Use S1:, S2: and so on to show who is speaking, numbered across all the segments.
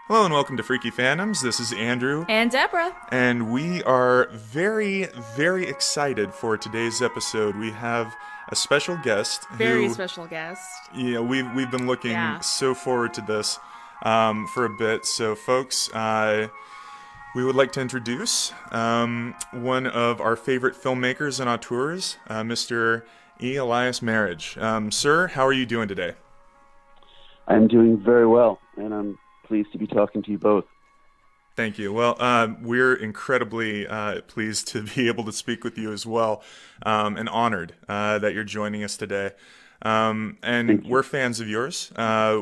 S1: Hello and welcome to Freaky Fandoms. This is Andrew,
S2: And Deborah.
S1: and we are very, very excited for today's episode. We have a special guest
S2: Very
S1: who,
S2: special guest.
S1: we've been looking
S2: Yeah.
S1: so forward to this for a bit. So, folks, we would like to introduce one of our favorite filmmakers and auteurs, Mr. Elias Merhige. Sir, how are you doing today?
S3: I'm doing very well, and I'm pleased to be talking to you both.
S1: Thank you. Well, we're incredibly pleased to be able to speak with you as well, and honored that you're joining us today. And we're fans of yours.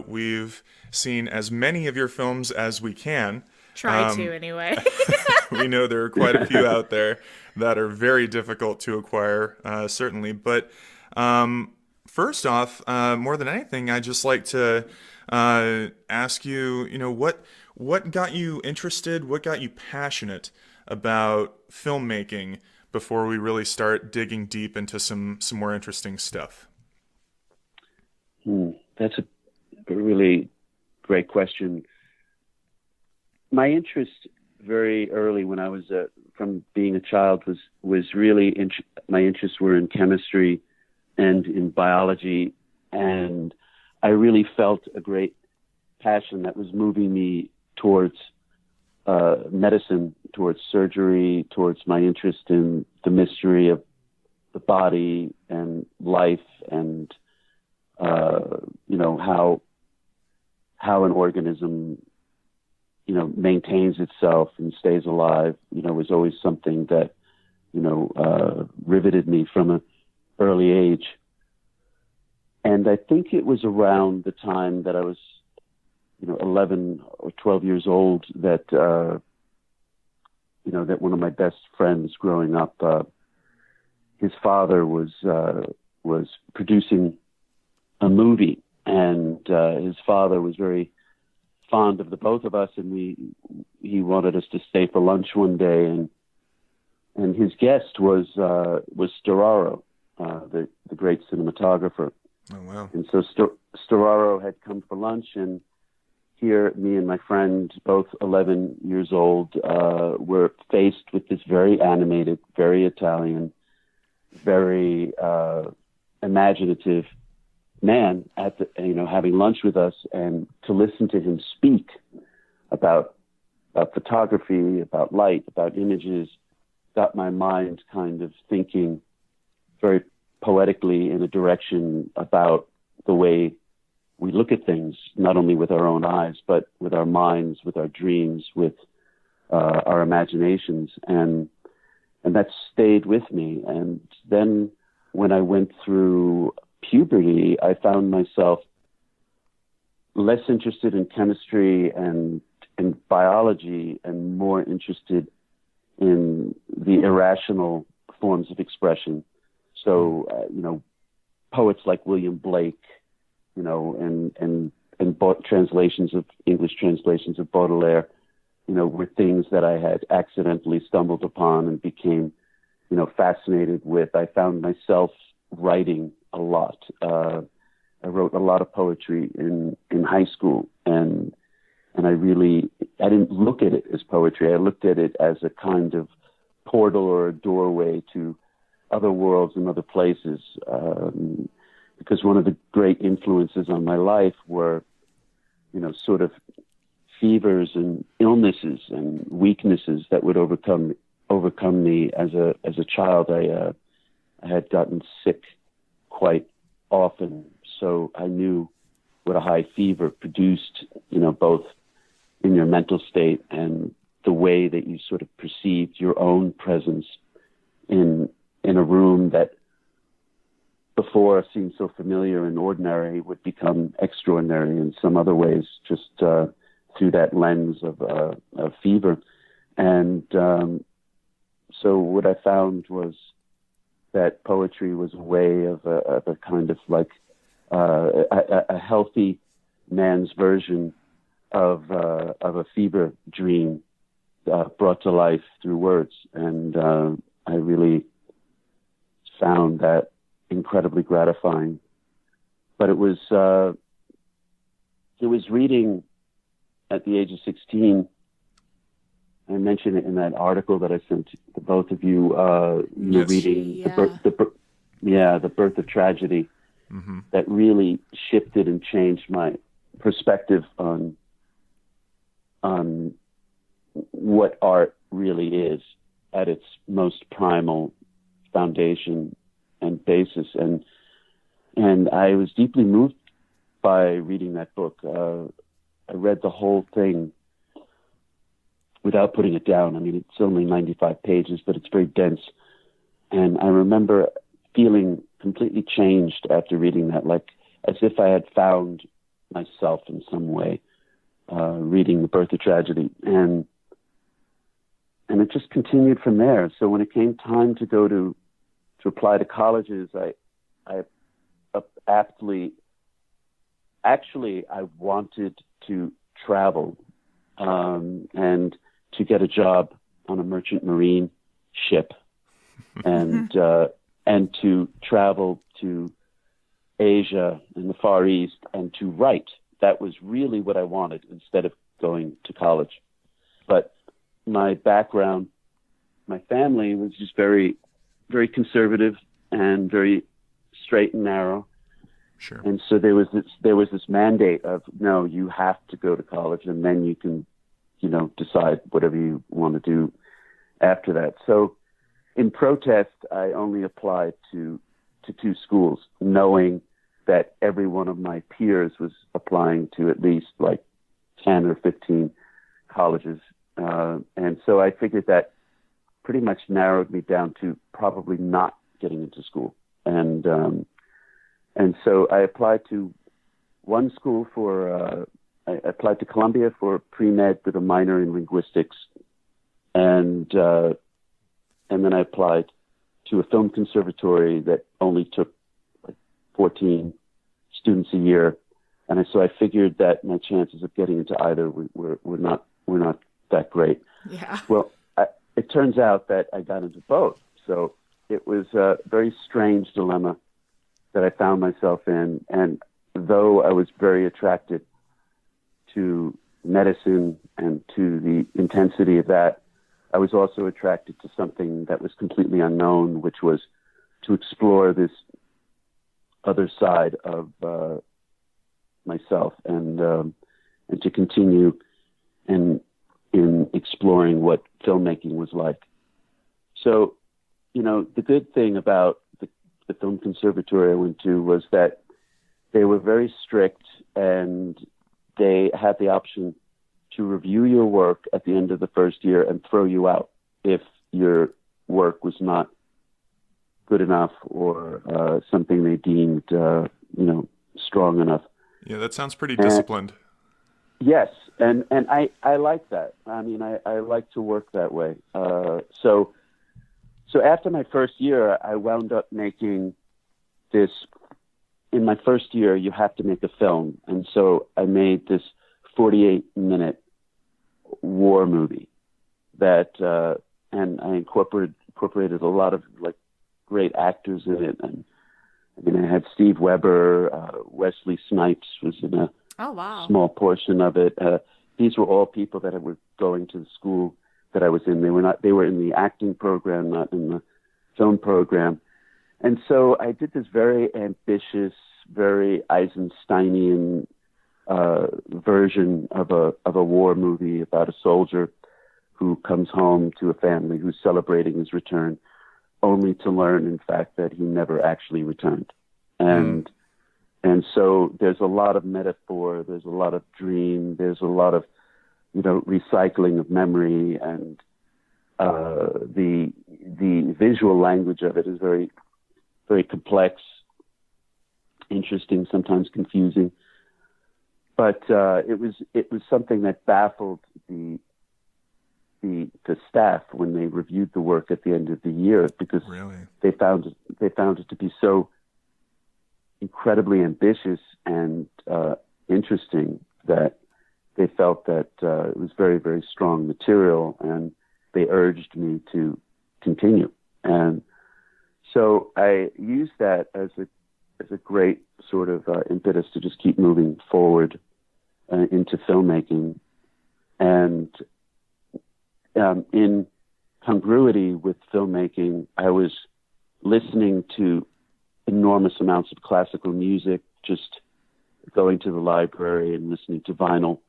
S1: We've seen as many of your films as we can.
S2: Try to, anyway.
S1: We know there are quite a few out there that are very difficult to acquire, certainly. But first off, more than anything, I'd just like to ask you, what got you interested, what got you passionate about filmmaking before we really start digging deep into some more interesting stuff?
S3: That's a really great question. My interest very early when I was from being a child was really my interests were in chemistry and in biology, and I really felt a great passion that was moving me towards medicine, towards surgery, towards my interest in the mystery of the body and life, and how an organism maintains itself and stays alive. Was always something that riveted me from an early age. And I think it was around the time that I was 11 or 12 years old that that one of my best friends growing up, his father was producing a movie, and his father was very fond of the both of us, and he wanted us to stay for lunch one day, and his guest was Storaro, the great cinematographer.
S1: Oh, wow.
S3: And so Storaro had come for lunch, and here me and my friend, both 11 years old, were faced with this very animated, very Italian, very imaginative man having lunch with us, and to listen to him speak about photography, about light, about images, got my mind kind of thinking very poetically in a direction about the way we look at things, not only with our own eyes, but with our minds, with our dreams, with our imaginations. And that stayed with me. And then when I went through puberty, I found myself less interested in chemistry and in biology and more interested in the irrational forms of expression. So, poets like William Blake, and translations of English translations of Baudelaire, were things that I had accidentally stumbled upon and became, fascinated with. I found myself writing a lot. I wrote a lot of poetry in high school, and I didn't look at it as poetry. I looked at it as a kind of portal or a doorway to other worlds and other places, because one of the great influences on my life were, sort of fevers and illnesses and weaknesses that would overcome me as a child. I had gotten sick quite often, so I knew what a high fever produced, both in your mental state and the way that you sort of perceived your own presence in a room that before seemed so familiar and ordinary would become extraordinary in some other ways, just through that lens of fever. And so what I found was that poetry was a way of a kind of like a healthy man's version of a fever dream brought to life through words. And I really found that incredibly gratifying. But it was reading at the age of 16, I mentioned it in that article that I sent to both of you. Reading the birth of tragedy, that really shifted and changed my perspective on what art really is at its most primal foundation and basis. And I was deeply moved by reading that book. I read the whole thing without putting it down. I mean, it's only 95 pages, but it's very dense. And I remember feeling completely changed after reading that, like as if I had found myself in some way, reading The Birth of Tragedy. And it just continued from there. So when it came time to go to apply to colleges, I wanted to travel, and to get a job on a merchant marine ship, and to travel to Asia and the Far East and to write. That was really what I wanted instead of going to college. But my background, my family was just very, very conservative and very straight and narrow.
S1: Sure.
S3: And so there was this mandate of, no, you have to go to college and then you can, decide whatever you want to do after that. So in protest, I only applied to 2 schools, knowing that every one of my peers was applying to at least like 10 or 15 colleges. And so I figured that pretty much narrowed me down to probably not getting into school. And so I applied to one school I applied to Columbia for pre-med with a minor in linguistics. And then I applied to a film conservatory that only took like 14 students a year. And so I figured that my chances of getting into either were not that great.
S2: Yeah.
S3: Well, it turns out that I got into both. So it was a very strange dilemma that I found myself in. And though I was very attracted to medicine and to the intensity of that, I was also attracted to something that was completely unknown, which was to explore this other side of myself and to continue in exploring what filmmaking was like. So, the good thing about the film conservatory I went to was that they were very strict, and they had the option to review your work at the end of the first year and throw you out if your work was not good enough or something they deemed, strong enough.
S1: Yeah, that sounds pretty disciplined.
S3: Yes, and I like that. I mean, I like to work that way. So after my first year, I wound up making this. In my first year, you have to make a film, and so I made this 48-minute war movie that, and I incorporated a lot of like great actors in it. And I mean, I had Steve Weber, Wesley Snipes was in a small portion of it. These were all people that were going to the school that I was in. They were in the acting program, not in the film program. And so I did this very ambitious, very Eisensteinian version of a war movie about a soldier who comes home to a family who's celebrating his return, only to learn, in fact, that he never actually returned. And so there's a lot of metaphor, there's a lot of dream, there's a lot of recycling of memory, and the visual language of it is very, very complex, interesting, sometimes confusing. But it was something that baffled the staff when they reviewed the work at the end of the year, because they found it to be so incredibly ambitious and interesting that they felt that it was very, very strong material, and they urged me to continue. And so I used that as a great sort of impetus to just keep moving forward into filmmaking. And in congruity with filmmaking, I was listening to enormous amounts of classical music, just going to the library and listening to vinyl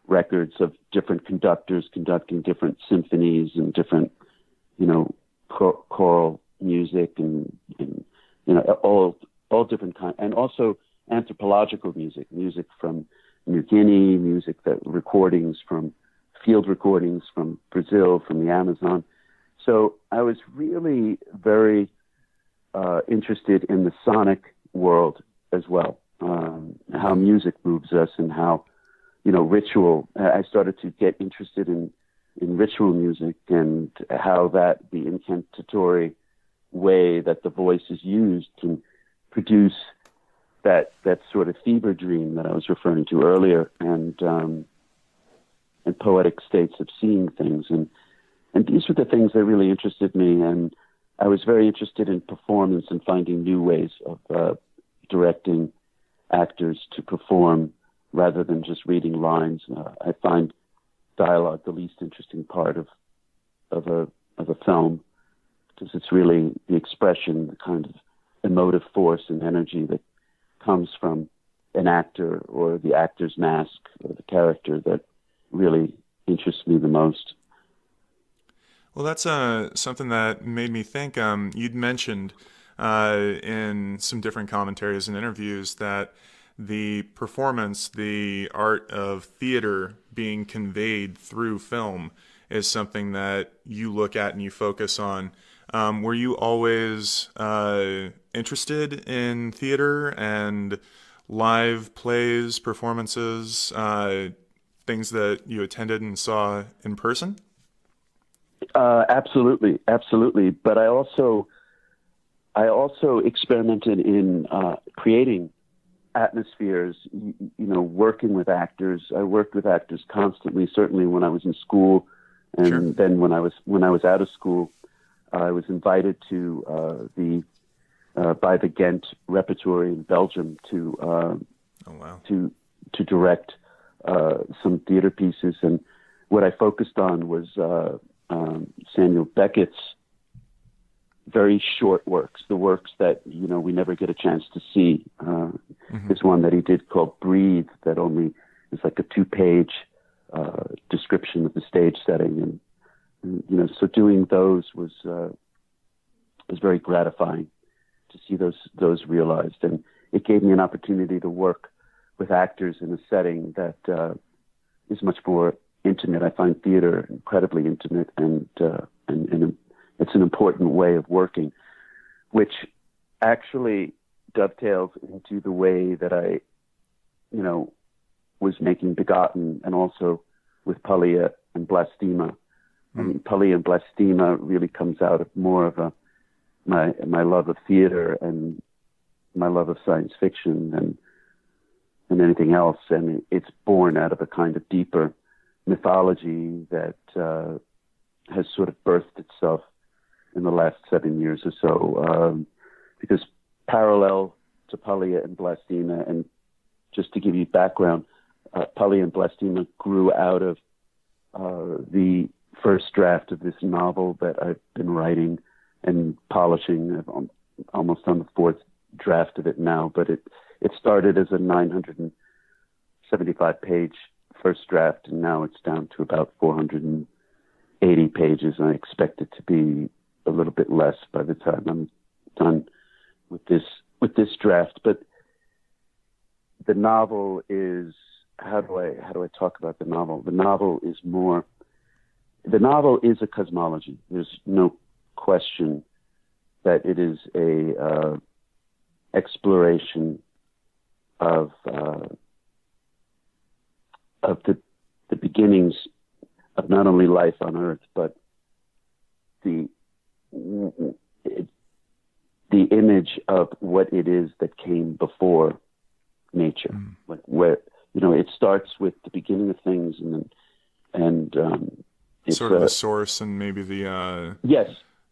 S3: records of different conductors conducting different symphonies and different, choral music and all different kinds, and also anthropological music from New Guinea, field recordings from Brazil, from the Amazon. So I was really very interested in the sonic world as well, how music moves us and how, ritual. I started to get interested in ritual music and how the incantatory way that the voice is used can produce that sort of fever dream that I was referring to earlier, and poetic states of seeing things. And these were the things that really interested me. And I was very interested in performance and finding new ways of directing actors to perform rather than just reading lines. I find dialogue the least interesting part of a film, because it's really the expression, the kind of emotive force and energy that comes from an actor or the actor's mask or the character that really interests me the most.
S1: Well, that's something that made me think. You'd mentioned in some different commentaries and interviews that the performance, the art of theater being conveyed through film is something that you look at and you focus on. Were you always interested in theater and live plays, performances, things that you attended and saw in person?
S3: Absolutely. But I also experimented in creating atmospheres, working with actors. I worked with actors constantly, certainly when I was in school. And
S1: Sure.
S3: then when I was out of school, I was invited to by the Ghent Repertory in Belgium to
S1: Oh, wow.
S3: to direct some theater pieces. And what I focused on was Samuel Beckett's very short works, the works that we never get a chance to see. There's one that he did called Breathe that only is like a 2-page description of the stage setting, and so doing those was very gratifying to see those realized, and it gave me an opportunity to work with actors in a setting that is much more intimate. I find theater incredibly intimate, and it's an important way of working, which actually dovetails into the way that I, was making Begotten, and also with Polia and Blastema. I mean, Polia and Blastema really comes out of more of my love of theater and my love of science fiction than anything else, and it's born out of a kind of deeper mythology that has sort of birthed itself in the last 7 years or so, because parallel to Polia and Blastema, and just to give you background, Polia and Blastema grew out of the first draft of this novel that I've been writing and polishing. I'm almost on the 4th draft of it now, but it started as a 975-page first draft, and now it's down to about 480 pages, and I expect it to be a little bit less by the time I'm done with this draft. But the novel is, how do I talk about the novel? The novel is a cosmology. There's no question that it is a exploration of the beginnings of not only life on Earth, but the image of what it is that came before nature, where it starts with the beginning of things, and it's
S1: sort of the source and maybe the
S3: yes.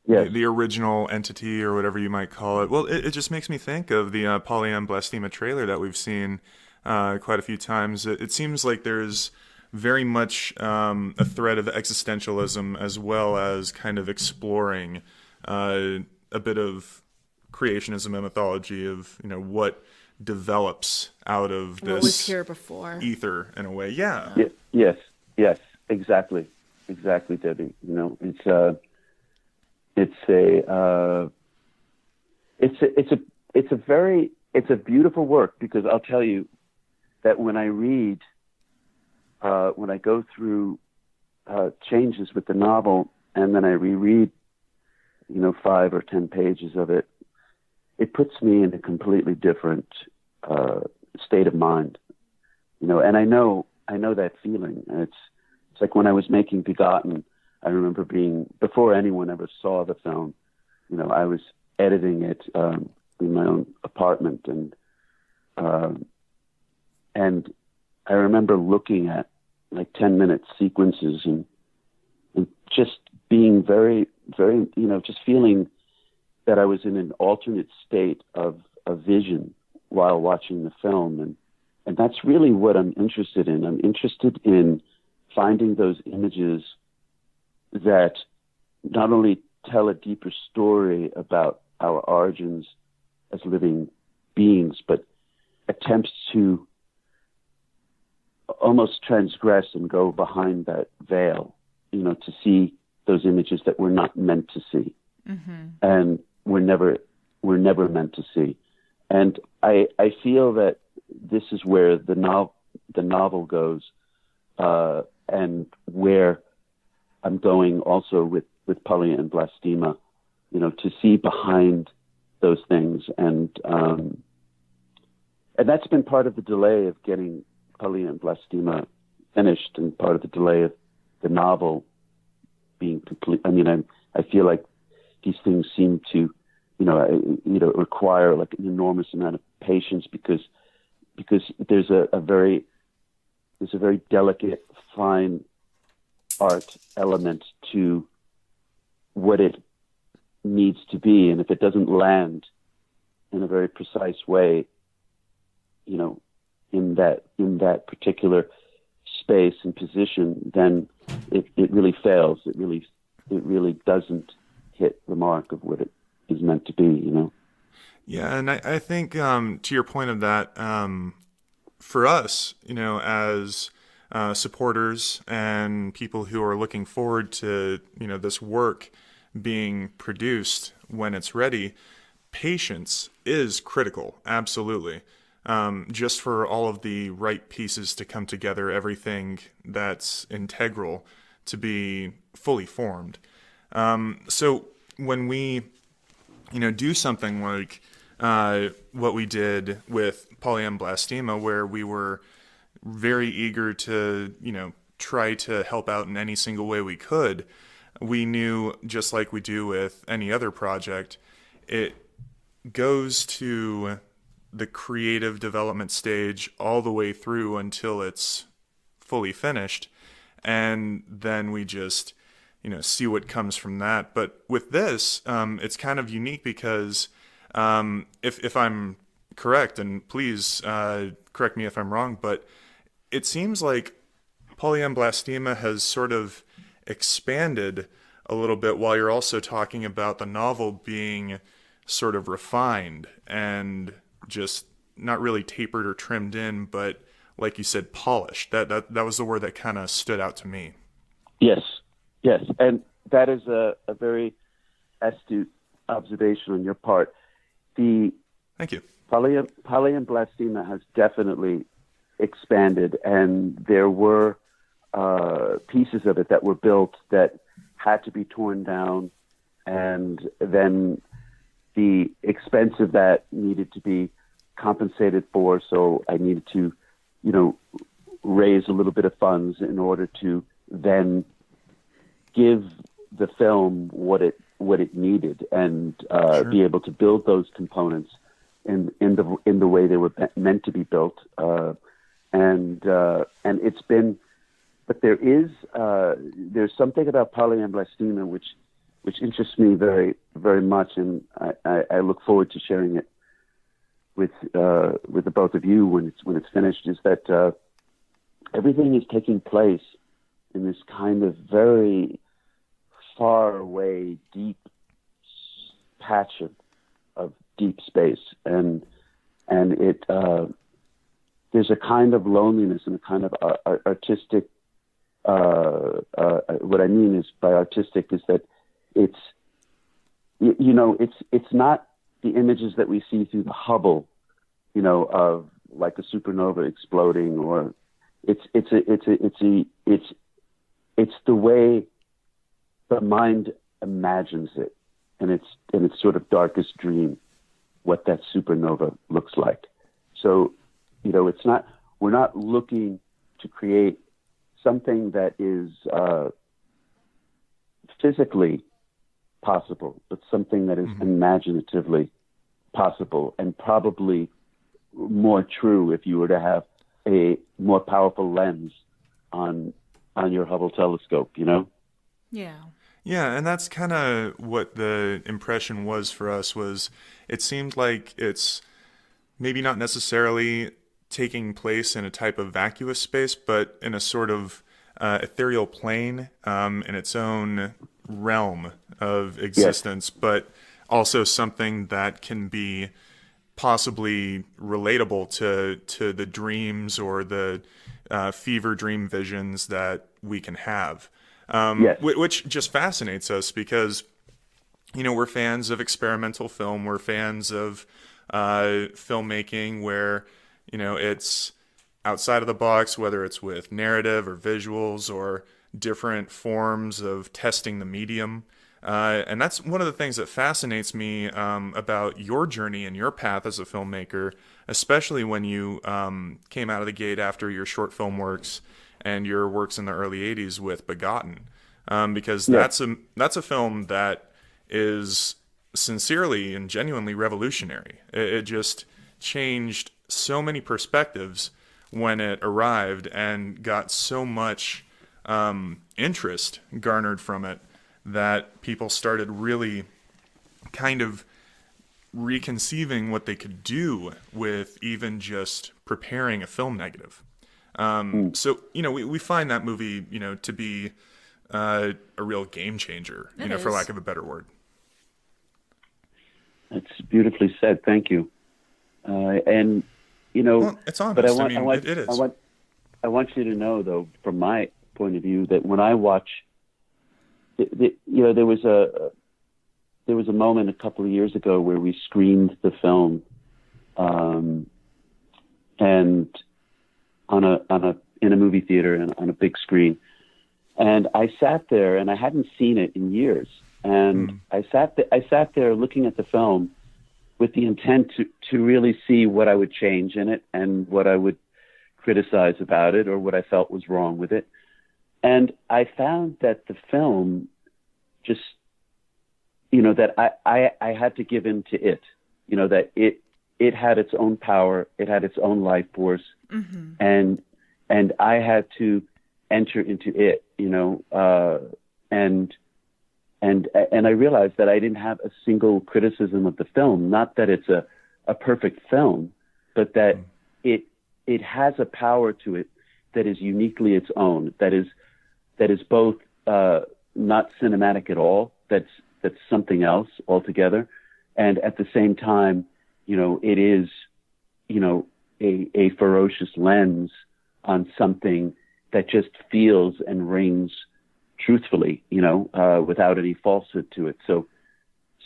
S1: The original entity or whatever you might call it. Well, it just makes me think of the Polia and Blastema trailer that we've seen quite a few times. It seems like there's very much a thread of existentialism as well as kind of exploring a bit of creationism and mythology of, you know, what develops out of
S2: What was
S1: this
S2: here before?
S1: ether in a way. Yeah.
S3: Yes, exactly, Debbie. You know, it's a beautiful work, because I'll tell you that when I read, when I go through changes with the novel, and then I reread, you know, 5 or 10 pages of it, it puts me in a completely different state of mind, you know. And I know that feeling. It's like when I was making Begotten, I remember before anyone ever saw the film, you know, I was editing it in my own apartment, and I remember looking at like 10-minute sequences and just being very, very, you know, just feeling that I was in an alternate state of vision while watching the film. And that's really what I'm interested in. I'm interested in finding those images that not only tell a deeper story about our origins as living beings, but attempts to almost transgress and go behind that veil, you know, to see those images that we're not meant to see. Mm-hmm. And we're never meant to see. And I feel that this is where the novel goes, and where I'm going also with Polia and Blastema, you know, to see behind those things. And that's been part of the delay of getting Polia and Blastema finished, and part of the delay of the novel being complete. I mean, I feel like these things seem to, you know, require like an enormous amount of patience, because there's a very delicate, fine art element to what it needs to be, and if it doesn't land in a very precise way, you know, in that particular space and position, then it really fails. It really doesn't hit the mark of what it is meant to be, you know.
S1: Yeah, and I think to your point of that, for us, you know, as supporters and people who are looking forward to, you know, this work being produced when it's ready, patience is critical, absolutely. Just for all of the right pieces to come together, everything that's integral to be fully formed. So when we, you know, do something like what we did with Polia and Blastema, where we were very eager to, you know, try to help out in any single way we could, we knew, just like we do with any other project, it goes to the creative development stage all the way through until it's fully finished, and then we just, you know, see what comes from that. But with this, it's kind of unique because if I'm correct, and please correct me if I'm wrong, but it seems like Polia and Blastema has sort of expanded a little bit, while you're also talking about the novel being sort of refined and just not really tapered or trimmed in, but like you said, polished. That was the word that kind of stood out to me.
S3: Yes, and that is a very astute observation on your part.
S1: Thank you.
S3: Polia and Blastema has definitely expanded, and there were pieces of it that were built that had to be torn down, and then the expense of that needed to be compensated for. So I needed to, you know, raise a little bit of funds in order to then give the film what it needed, and
S1: Sure.
S3: be able to build those components in the way they were meant to be built. And it's been, but there's something about Polia and Blastema which interests me very, very much, and I look forward to sharing it with the both of you when it's finished. Is that everything is taking place in this kind of very far away, deep patch of deep space, and it there's a kind of loneliness and a kind of artistic. What I mean is by artistic is that it's it's not the images that we see through the Hubble, of like a supernova exploding, or it's the way the mind imagines it, and it's in its sort of darkest dream, what that supernova looks like. So, we're not looking to create something that is physically possible, but something that is imaginatively possible, and probably more true if you were to have a more powerful lens on your Hubble telescope,
S2: Yeah.
S1: Yeah, and that's kind of what the impression was for us. Was it seemed like it's maybe not necessarily taking place in a type of vacuous space, but in a sort of ethereal plane, in its own realm of existence, yes, but also something that can be possibly relatable to the dreams or the fever dream visions that we can have.
S3: Yes.
S1: Which just fascinates us because, we're fans of experimental film. We're fans of filmmaking where, it's outside of the box, whether it's with narrative or visuals or different forms of testing the medium. And that's one of the things that fascinates me about your journey and your path as a filmmaker, especially when you came out of the gate after your short film works and your works in the early 80s with Begotten, because that's a film that is sincerely and genuinely revolutionary. It just changed so many perspectives when it arrived and got so much interest garnered from it that people started really kind of reconceiving what they could do with even just preparing a film negative. So, we find that movie, to be a real game changer, for lack of a better word.
S3: That's beautifully said. Thank you. And,
S1: well, it's honest.
S3: But
S1: it is.
S3: I want you to know, though, from my point of view, that when I watch, there was a moment a couple of years ago where we screened the film, and in a movie theater and on a big screen, and I sat there and I hadn't seen it in years, and I sat there looking at the film with the intent to really see what I would change in it and what I would criticize about it or what I felt was wrong with it. And I found that the film just, that I had to give in to it, that it had its own power, it had its own life force, and I had to enter into it, and I realized that I didn't have a single criticism of the film. Not that it's a perfect film, but that it has a power to it that is uniquely its own. That is both not cinematic at all. That's something else altogether, and at the same time, it is, a ferocious lens on something that just feels and rings truthfully, without any falsehood to it. So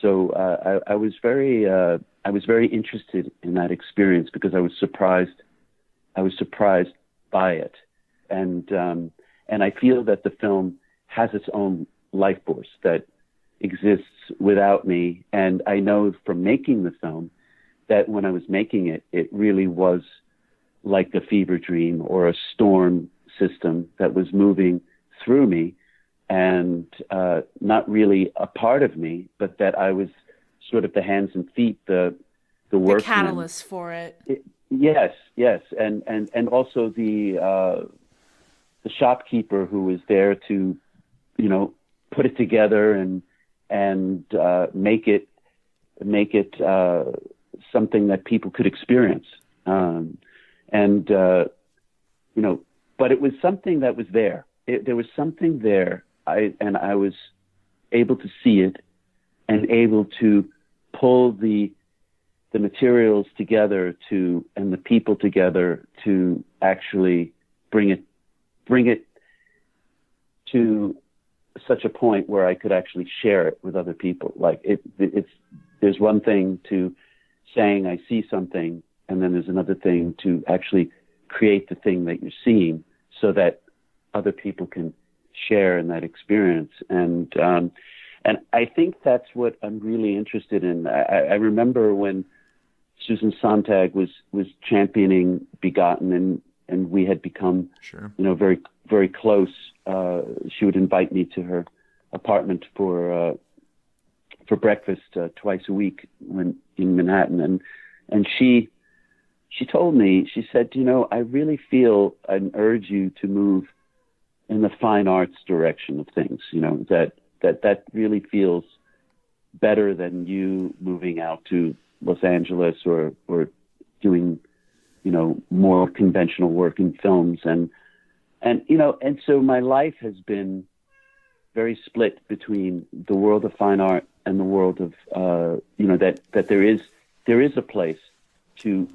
S3: I was very interested in that experience because I was surprised by it, and I feel that the film has its own life force that exists without me. And I know from making the film that when I was making it, it really was like a fever dream or a storm system that was moving through me, and not really a part of me, but that I was sort of the hands and feet, the workman.
S2: The catalyst for it.
S3: Yes, and also the shopkeeper who was there to, put it together and make it something that people could experience. but it was something that was there. There was something there. I was able to see it and able to pull the materials together and the people together to actually bring it to such a point where I could actually share it with other people. Like there's one thing to saying I see something, and then there's another thing to actually create the thing that you're seeing so that other people can share in that experience. And I think that's what I'm really interested in. I remember when Susan Sontag was championing Begotten, and we had become,
S1: Sure.
S3: very, very close. She would invite me to her apartment for breakfast twice a week when in Manhattan, and she told me, she said, I really feel and urge you to move in the fine arts direction of things. That really feels better than you moving out to Los Angeles or doing more conventional work in films, and so my life has been very split between the world of fine art and the world of that there is a place to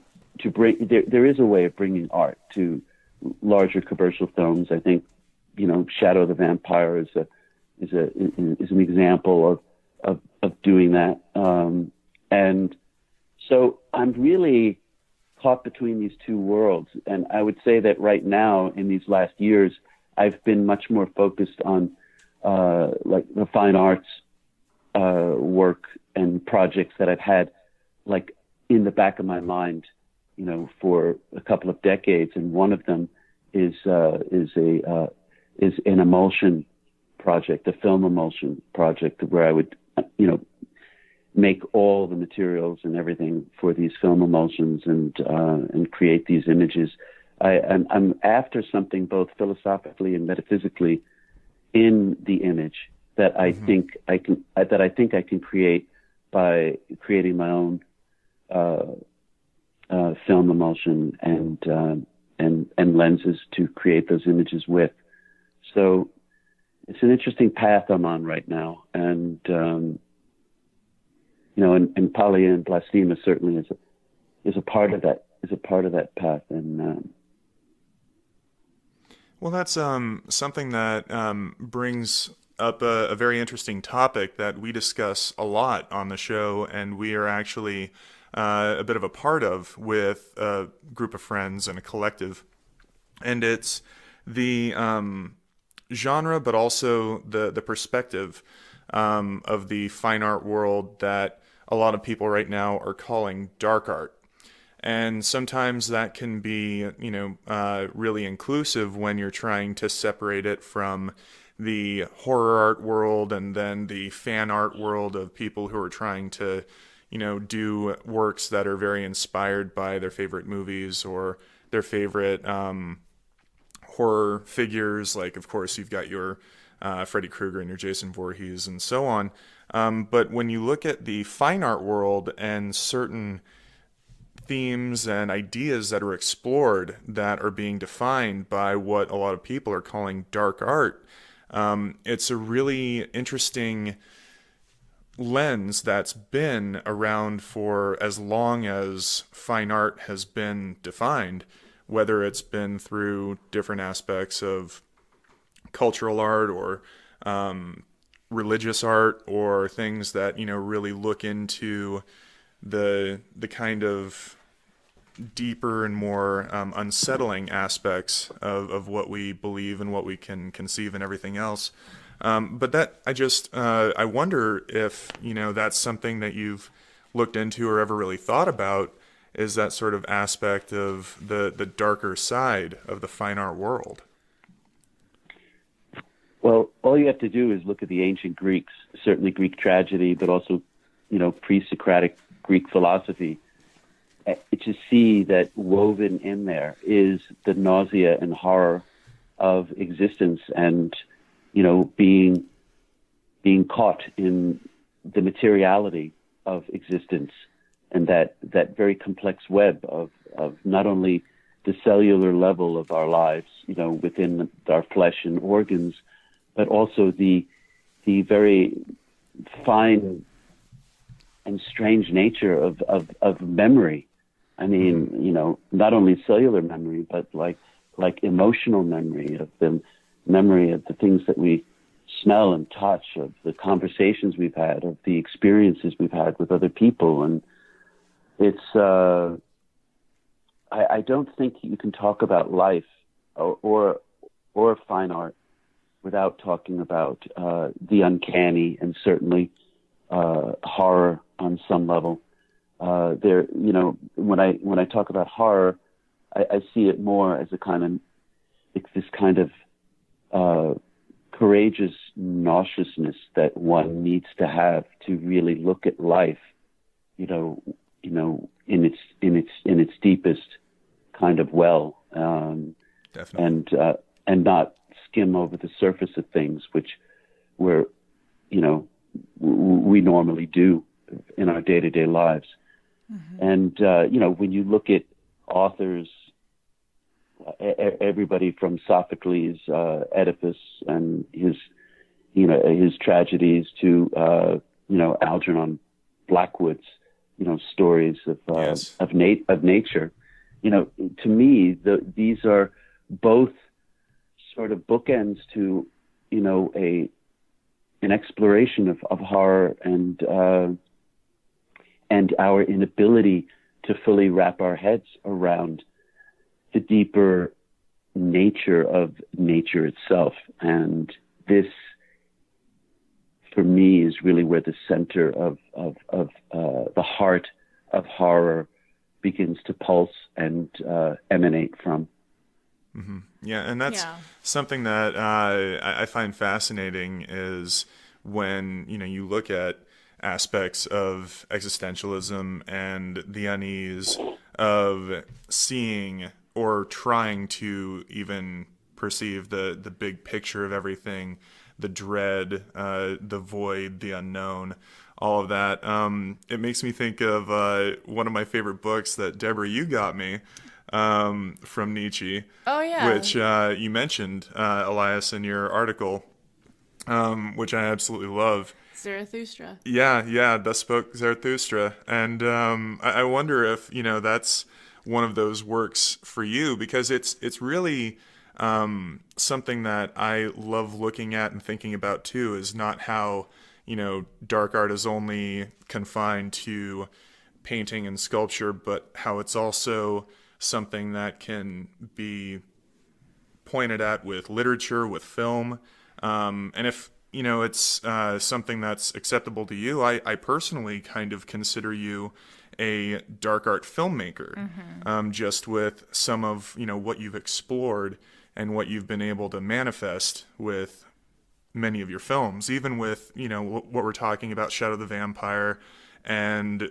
S3: bring, there is a way of bringing art to larger commercial films. I think Shadow the Vampire is an example of doing that, and so I'm really caught between these two worlds. And I would say that right now, in these last years, I've been much more focused on like the fine arts work and projects that I've had like in the back of my mind, for a couple of decades. And one of them is an emulsion project, a film emulsion project, where I would, make all the materials and everything for these film emulsions and create these images. I'm after something both philosophically and metaphysically in the image that I think I can create by creating my own film emulsion and lenses to create those images with. So it's an interesting path I'm on right now, and and Polia and Blastema certainly is a part of that path. And
S1: well, that's something that brings up a very interesting topic that we discuss a lot on the show, and we are actually a bit of a part of with a group of friends and a collective. And it's the genre, but also the perspective of the fine art world that a lot of people right now are calling dark art. And sometimes that can be, really inclusive when you're trying to separate it from the horror art world and then the fan art world of people who are trying to, do works that are very inspired by their favorite movies or their favorite horror figures. Like, of course, you've got your Freddy Krueger and your Jason Voorhees and so on. But when you look at the fine art world and certain themes and ideas that are explored that are being defined by what a lot of people are calling dark art, it's a really interesting lens that's been around for as long as fine art has been defined, whether it's been through different aspects of cultural art or religious art, or things that really look into the kind of deeper and more unsettling aspects of what we believe and what we can conceive and everything else. But that I wonder if that's something that you've looked into or ever really thought about, is that sort of aspect of the darker side of the fine art world.
S3: Well, all you have to do is look at the ancient Greeks, certainly Greek tragedy, but also, pre-Socratic Greek philosophy, to see that woven in there is the nausea and horror of existence, and, being caught in the materiality of existence, and that very complex web of not only the cellular level of our lives, within our flesh and organs, but also the very fine and strange nature of memory. I mean, not only cellular memory, but like emotional memory, of the memory of the things that we smell and touch, of the conversations we've had, of the experiences we've had with other people. And it's, I don't think you can talk about life or fine art without talking about the uncanny, and certainly horror on some level. When I talk about horror, I see it more as this kind of courageous nauseousness that one needs to have to really look at life, in its deepest kind of well,
S1: Definitely.
S3: and not skim over the surface of things, which we normally do in our day-to-day lives. Mm-hmm. And when you look at authors, everybody from Sophocles, Oedipus, and his tragedies to Algernon Blackwood's stories of nature. To me, these are both sort of bookends to an exploration of horror and our inability to fully wrap our heads around the deeper nature of nature itself. And this, for me, is really where the center of the heart of horror begins to pulse and emanate from.
S1: Mm-hmm. Yeah, and that's something that I find fascinating, is when you look at aspects of existentialism and the unease of seeing or trying to even perceive the big picture of everything, the dread, the void, the unknown, all of that. It makes me think of one of my favorite books that, Deborah, you got me, from Nietzsche.
S2: Oh, yeah.
S1: Which you mentioned, Elias, in your article, which I absolutely love.
S2: Zarathustra.
S1: Yeah, Thus Spoke Zarathustra. And I wonder if, that's one of those works for you, because it's really something that I love looking at and thinking about too, is not how, dark art is only confined to painting and sculpture, but how it's also something that can be pointed at with literature, with film. And if, it's something that's acceptable to you, I personally kind of consider you a dark art filmmaker, mm-hmm. Just with some of, what you've explored and what you've been able to manifest with many of your films, even with, what we're talking about, Shadow the Vampire and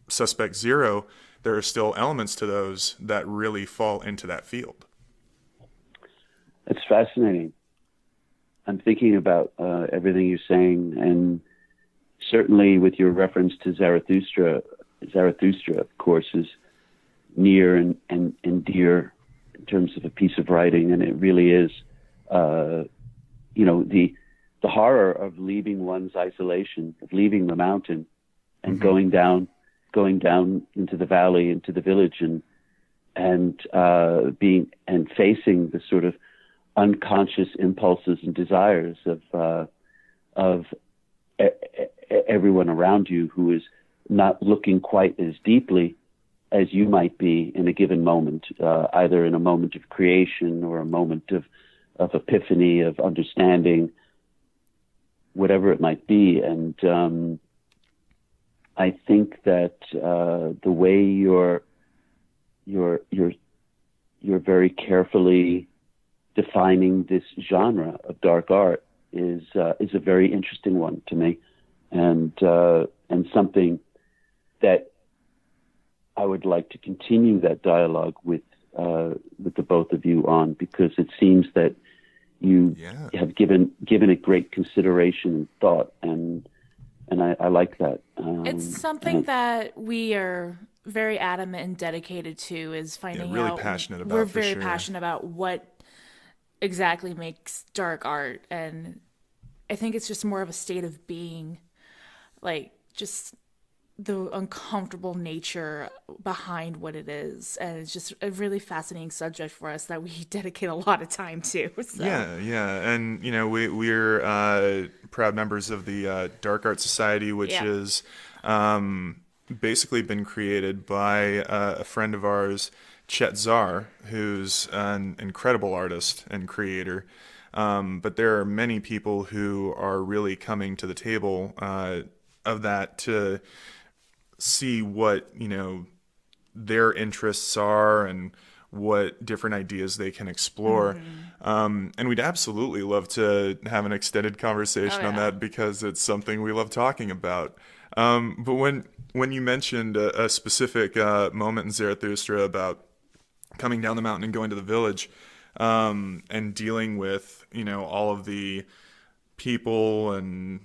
S1: Suspect Zero. There are still elements to those that really fall into that field.
S3: It's fascinating. I'm thinking about everything you're saying, and certainly with your reference to Zarathustra, of course, is near and dear in terms of a piece of writing, and it really is, the horror of leaving one's isolation, of leaving the mountain and mm-hmm. going down into the valley, into the village, and facing the sort of unconscious impulses and desires of everyone around you, who is not looking quite as deeply as you might be in a given moment, either in a moment of creation or a moment of epiphany, of understanding, whatever it might be. And I think that the way you're very carefully defining this genre of dark art is a very interesting one to me, and something that I would like to continue that dialogue with the both of you on, because it seems that you have given it great consideration and thought, and I like that.
S2: It's something that we are very adamant and dedicated to is finding
S1: really
S2: out.
S1: passionate about,
S2: We're
S1: for
S2: very
S1: sure.
S2: passionate about what exactly makes dark art, and I think it's just more of a state of being, like just the uncomfortable nature behind what it is, and it's just a really fascinating subject for us that we dedicate a lot of time to. So.
S1: Yeah, and we're proud members of the Dark Art Society, which
S2: Yeah.
S1: is basically been created by a friend of ours, Chet Zar, who's an incredible artist and creator. But there are many people who are really coming to the table of that to see what their interests are and what different ideas they can explore. And we'd absolutely love to have an extended conversation on that, because it's something we love talking about. But when you mentioned a specific moment in Zarathustra about coming down the mountain and going to the village, and dealing with all of the people and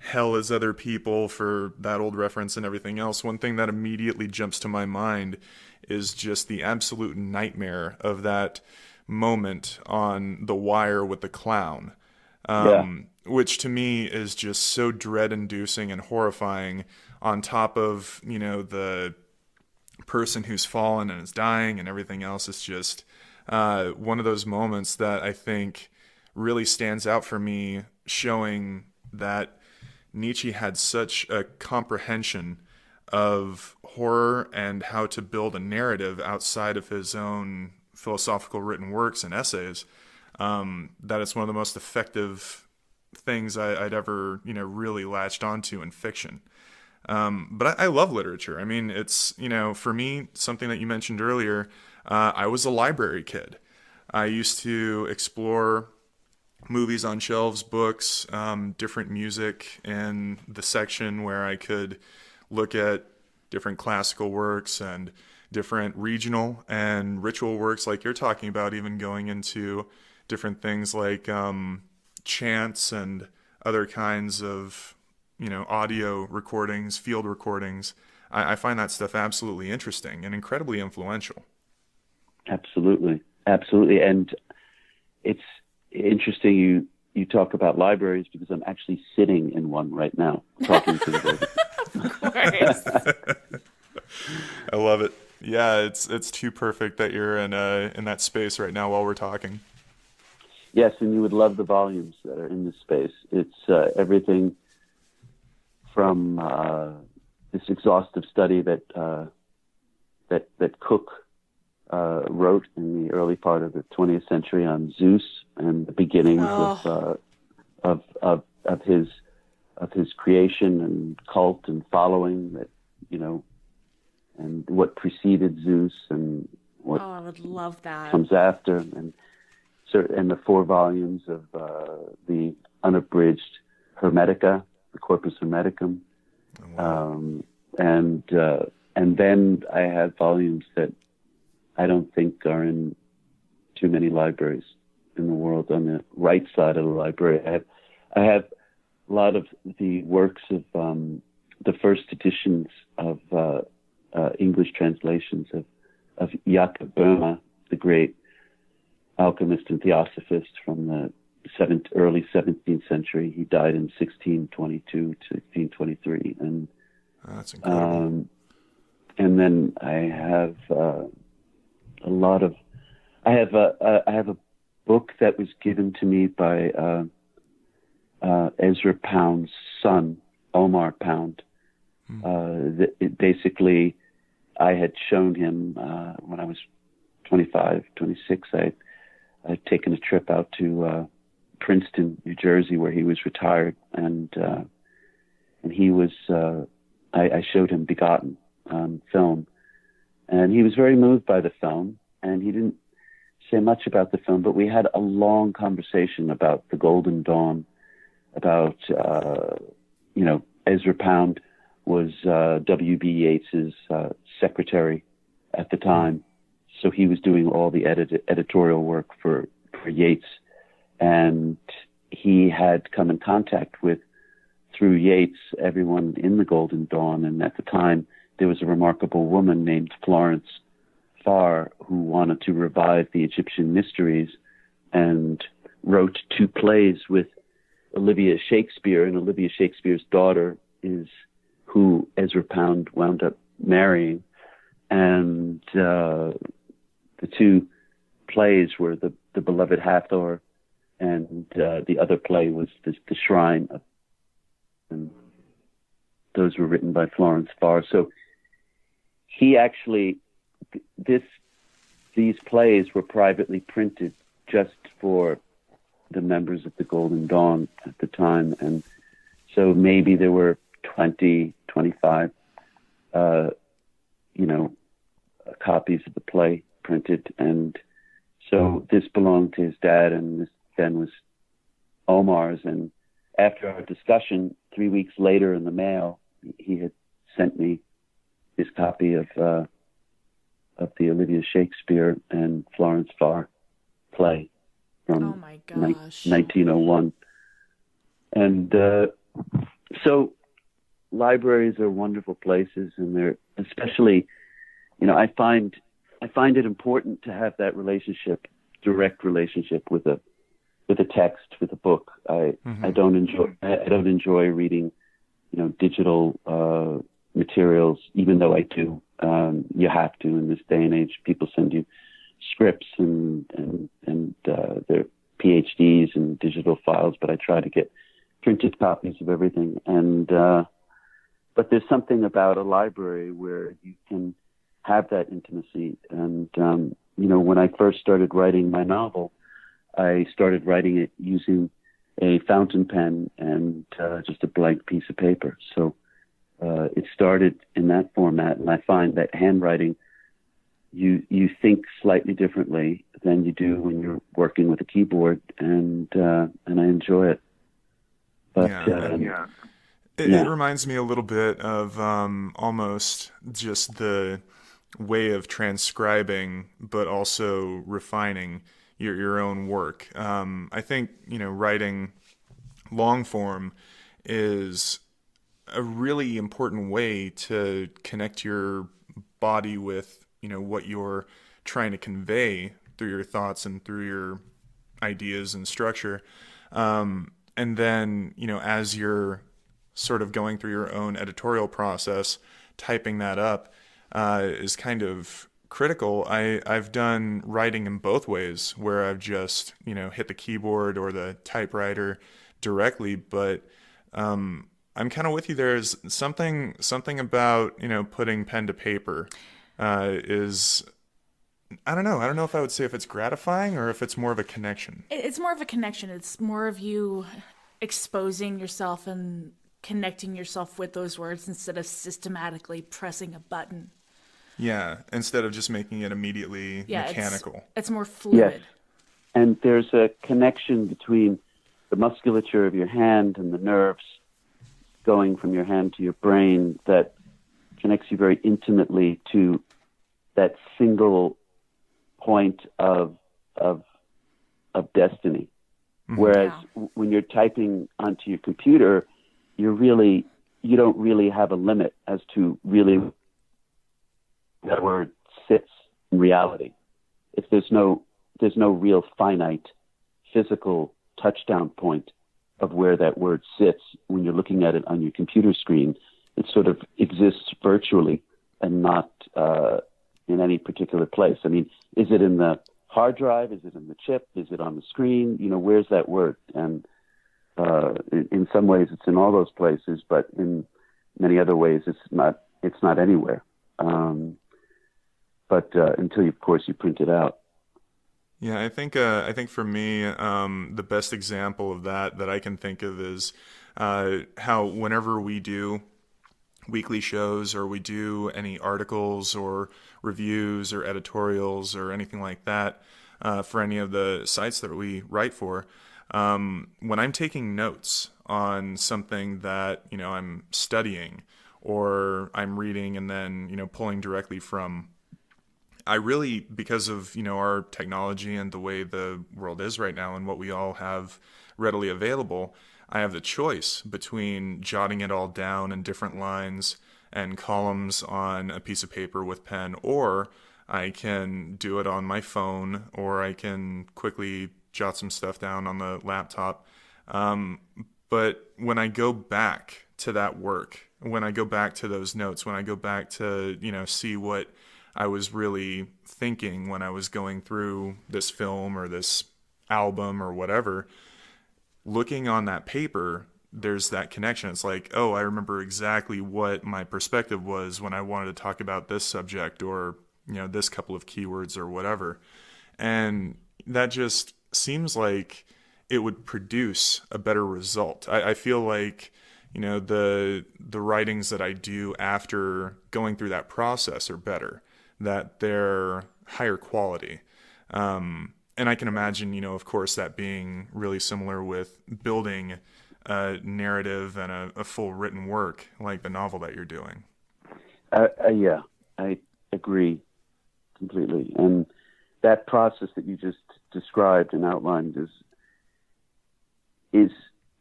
S1: hell is other people, for that old reference and everything else, one thing that immediately jumps to my mind is just the absolute nightmare of that moment on the wire with the clown, which to me is just so dread-inducing and horrifying, on top of the person who's fallen and is dying and everything else. It's just one of those moments that I think really stands out for me, showing that Nietzsche had such a comprehension of horror and how to build a narrative outside of his own philosophical written works and essays, that it's one of the most effective things I'd ever really latched onto in fiction. But I love literature. I mean, it's for me, something that you mentioned earlier. I was a library kid. I used to explore movies on shelves, books, different music in the section where I could look at different classical works and different regional and ritual works like you're talking about, even going into different things like chants and other kinds of audio recordings, field recordings. I find that stuff absolutely interesting and incredibly influential.
S3: Absolutely. And it's interesting you talk about libraries, because I'm actually sitting in one right now, talking to the
S2: Of course.
S1: I love it. Yeah, it's too perfect that you're in that space right now while we're talking.
S3: Yes, and you would love the volumes that are in this space. It's everything from this exhaustive study that Cook wrote in the early part of the 20th century on Zeus and the beginnings of his creation and cult and following, that and what preceded Zeus and what
S2: I would love that.
S3: comes after, and the 4 volumes of the unabridged Hermetica, the Corpus Hermeticum.
S1: Oh, wow.
S3: And then I have volumes that I don't think are in too many libraries in the world. On the right side of the library, I have a lot of the works of the first editions of English translations of Jakob Boehme, the great alchemist and theosophist from the early 17th century. He died in 1622 to 1623, and
S1: that's incredible.
S3: And then I have I have a book that was given to me by Ezra Pound's son, Omar Pound. Basically, I had shown him when I was 25, 26. I had taken a trip out to Princeton, New Jersey, where he was retired, and he was. I showed him Begotten on film, and he was very moved by the film, and he didn't say much about the film, but we had a long conversation about the Golden Dawn, about Ezra Pound was W.B. Yeats's secretary at the time, so he was doing all the editorial work for Yeats, and he had come in contact with, through Yeats, everyone in the Golden Dawn, and at the time there was a remarkable woman named Florence Farr who wanted to revive the Egyptian mysteries and wrote 2 plays with Olivia Shakespeare, and Olivia Shakespeare's daughter is who Ezra Pound wound up marrying. And the 2 plays were the Beloved Hathor, and the other play was the Shrine. And those were written by Florence Farr. So he actually, these plays were privately printed just for the members of the Golden Dawn at the time. And so maybe there were 20, 25, copies of the play printed. And so this belonged to his dad, and this then was Omar's. And after our discussion, 3 weeks later in the mail, he had sent me his copy of the Olivia Shakespeare and Florence Farr play from 1901. And so libraries are wonderful places, and they're especially, I find it important to have that direct relationship with a text, with a book. I don't enjoy reading, digital materials, even though I do. You have to in this day and age. People send you scripts and their PhDs and digital files, but I try to get printed copies of everything. And but there's something about a library where you can have that intimacy. And when I first started writing my novel, I started writing it using a fountain pen and just a blank piece of paper. So it started in that format, and I find that handwriting, you think slightly differently than you do when you're working with a keyboard, and I enjoy it. But
S1: It reminds me a little bit of almost just the way of transcribing, but also refining your own work. I think, writing long form is a really important way to connect your body with, what you're trying to convey through your thoughts and through your ideas and structure. And then, as you're sort of going through your own editorial process, typing that up is kind of critical. I've done writing in both ways, where I've just, hit the keyboard or the typewriter directly, but I'm kind of with you. There's something about, putting pen to paper is, I don't know. I don't know if I would say if it's gratifying or if it's more of a connection.
S2: It's more of a connection. It's more of you exposing yourself and connecting yourself with those words instead of systematically pressing a button.
S1: Yeah, instead of just making it immediately mechanical.
S2: It's more fluid.
S3: Yes. And there's a connection between the musculature of your hand and the nerves going from your hand to your brain that connects you very intimately to that single point of destiny. Mm-hmm. Whereas when you're typing onto your computer, you don't really have a limit as to really that word sits in reality. If there's no real finite physical touchdown point of where that word sits when you're looking at it on your computer screen, it sort of exists virtually and not in any particular place. I mean, is it in the hard drive? Is it in the chip? Is it on the screen? Where's that word? And in some ways it's in all those places, but in many other ways it's not anywhere. But until you, of course, you print it out.
S1: Yeah, I think for me, the best example of that I can think of is how whenever we do weekly shows or we do any articles or reviews or editorials or anything like that for any of the sites that we write for, when I'm taking notes on something that, I'm studying or I'm reading and then, pulling directly from, I really, because of, our technology and the way the world is right now and what we all have readily available, I have the choice between jotting it all down in different lines and columns on a piece of paper with pen, or I can do it on my phone, or I can quickly jot some stuff down on the laptop. Um, but when I go back to that work, when I go back to those notes, when I go back to, see what I was really thinking when I was going through this film or this album or whatever, looking on that paper, there's that connection. It's like, oh, I remember exactly what my perspective was when I wanted to talk about this subject, or, this couple of keywords or whatever. And that just seems like it would produce a better result. I feel like, the writings that I do after going through that process are better, that they're higher quality. And I can imagine, of course, that being really similar with building a narrative and a full written work like the novel that you're doing.
S3: Yeah, I agree completely. And that process that you just described and outlined is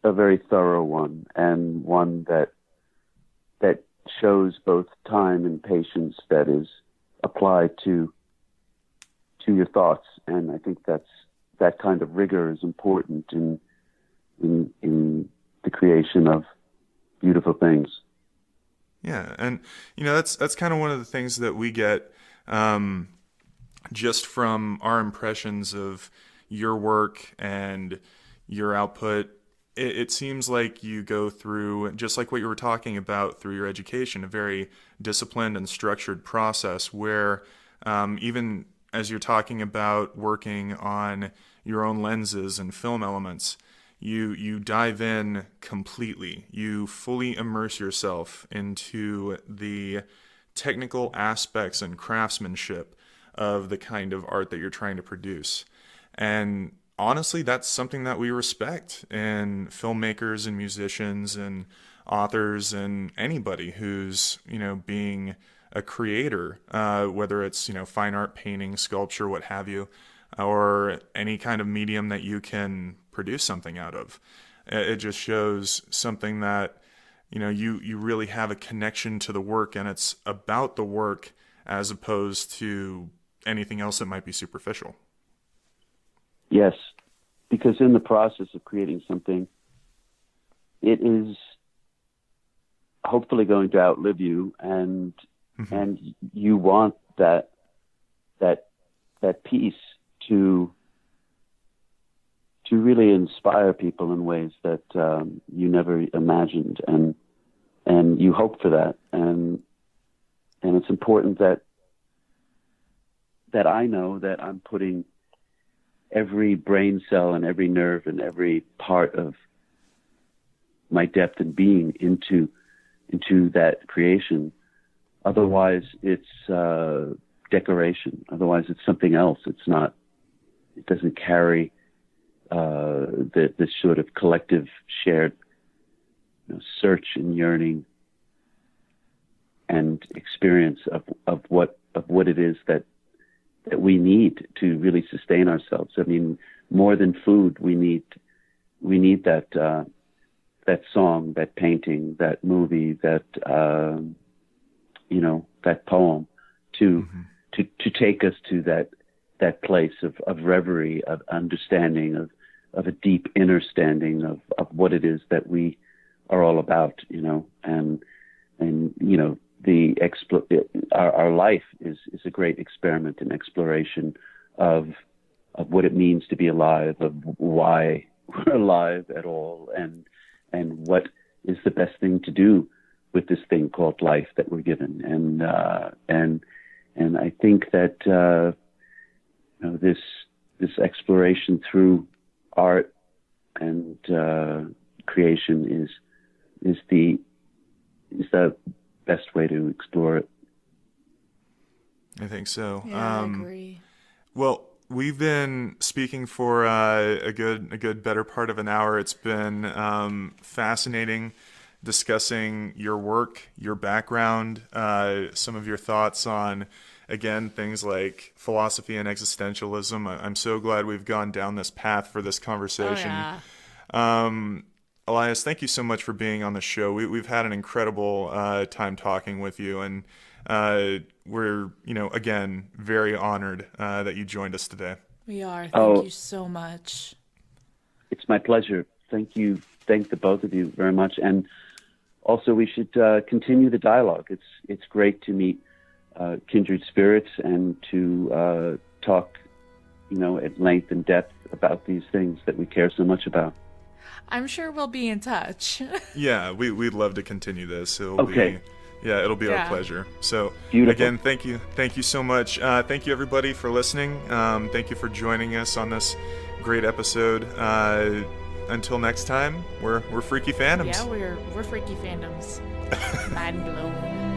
S3: a very thorough one, and one that shows both time and patience that is applied to your thoughts. And I think that kind of rigor is important in the creation of beautiful things.
S1: Yeah, and that's kind of one of the things that we get just from our impressions of your work and your output. It seems like you go through, just like what you were talking about through your education, a very disciplined and structured process where even as you're talking about working on your own lenses and film elements, you dive in completely. You fully immerse yourself into the technical aspects and craftsmanship of the kind of art that you're trying to produce. And honestly, that's something that we respect in filmmakers and musicians and authors and anybody who's, being a creator, whether it's, fine art, painting, sculpture, what have you, or any kind of medium that you can produce something out of. It just shows something that, you really have a connection to the work, and it's about the work as opposed to anything else that might be superficial.
S3: Yes, because in the process of creating something, it is hopefully going to outlive you, and you want that piece to really inspire people in ways that you never imagined, and you hope for that, and it's important that I know that I'm putting every brain cell and every nerve and every part of my depth and being into that creation. Otherwise, it's decoration. Otherwise, it's something else. It's not. It doesn't carry this sort of collective shared search and yearning and experience of what it is that we need to really sustain ourselves. I mean, more than food, we need that song, that painting, that movie, that that poem to take us to that place of reverie, of understanding, of a deep inner standing of what it is that we are all about, and our life is a great experiment and exploration of what it means to be alive, of why we're alive at all, and what is the best thing to do with this thing called life that we're given. And I think that this exploration through art and creation is the best way to explore it.
S1: I think so.
S2: Yeah, I agree.
S1: Well, we've been speaking for a good better part of an hour. It's been fascinating discussing your work, your background, some of your thoughts on, again, things like philosophy and existentialism. I'm so glad we've gone down this path for this conversation.
S2: Oh, yeah.
S1: Elias, thank you so much for being on the show. We've had an incredible time talking with you, and we're, again, very honored that you joined us today.
S2: We are. Thank you so much.
S3: It's my pleasure. Thank you. Thank the both of you very much. And also, we should continue the dialogue. It's great to meet kindred spirits and to talk, at length and depth about these things that we care so much about.
S2: I'm sure we'll be in touch.
S1: Yeah, we'd love to continue this. It'll
S3: Okay.
S1: it'll be our pleasure. So
S3: Beautiful.
S1: again, thank you so much. Thank you everybody for listening. Thank you for joining us on this great episode. Until next time, we're Freaky Fandoms.
S2: Yeah, we're Freaky Fandoms. Mind blown.